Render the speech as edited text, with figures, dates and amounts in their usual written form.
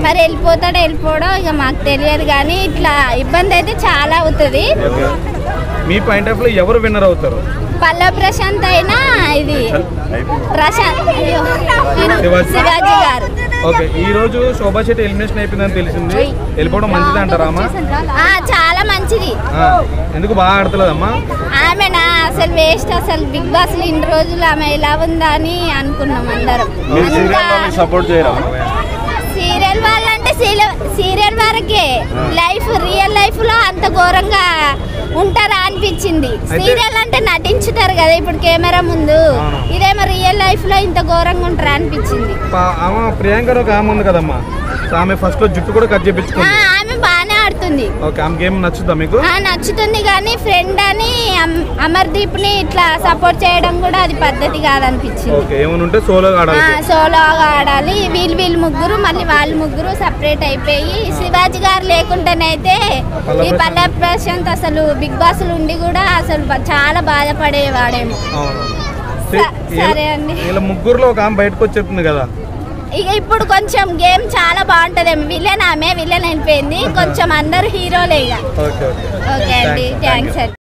మరి వెళ్ళిపోవడం ఇక మాకు తెలియదు కానీ ఇట్లా ఇబ్బంది అయితే చాలా అవుతుంది. మీ పాయింట్ ఆఫ్ లో ఎవరు విన్నర్ అవుతారు? పల్లవి ప్రశాంత్ అయినా ఇది శివాజీ గారు. ఓకే, ఈ రోజు శోభా శెట్టి ఎలిమినేషన్ అయిపోయిందని తెలిసింది, వెళ్ళిపోవడం మంచిది అంటారా అమ్మా? చాలా మంచిది. ఎందుకు బాగా ఆడతలేదమ్మా ఆమెనా? అసలు వేస్ట్. అసలు బిగ్ బాస్ లో ఇన్ని రోజులు ఆమె ఎలా ఉందా అని అనుకున్నాం అందరం. సపోర్ట్ చేయరా? సీరియల్ వాళ్ళంటే సీరియల్ వరకే, రియల్ లైఫ్ లో అంత ఘోరంగా ఉంటారా అనిపించింది. సీరియల్ అంటే నటించుతారు కదా ఇప్పుడు కెమెరా ముందు, ఇదేమో రియల్ లైఫ్ లో ఇంత ఘోరంగా ఉంటారా అనిపించింది. ప్రియాంక ఒక ఆమె ఉంది కదమ్మా, ఆమె ఫస్ట్ లో జుట్టు కూడా కట్ చేయించుకుంది. ఆమె బాగానే ఆడుతుంది. ఓకే, ఆమె గేమ్ నచ్చుదా మీకు? నచ్చుతుంది కానీ ఫ్రెండ్ అని అమర్దీప్ ని ఇట్లా సపోర్ట్ చేయడం కూడా అది పద్ధతి కాదనిపించింది. ఏమనుంటే సోలోగా ఆడాలి. వీళ్ళు ముగ్గురు మళ్ళీ వాళ్ళు ముగ్గురు సపరేట్ అయిపోయి, శివాజీ గారు లేకుంటేనైతే ఈ పల్లవి ప్రశాంత్ అసలు బిగ్ బాస్ ఉండి కూడా అసలు చాలా బాధపడేవాడేమో. సరే అండి, వీళ్ళ ముగ్గురులో ఒక ఆమె బయటకు వచ్చి చెప్తుంది కదా, ఇక ఇప్పుడు కొంచెం గేమ్ చాలా బాగుంటదేమో. విలన్ అయిపోయింది కొంచెం, అందరు హీరోలే ఇక. ఓకే అండి, థ్యాంక్స్ అండి.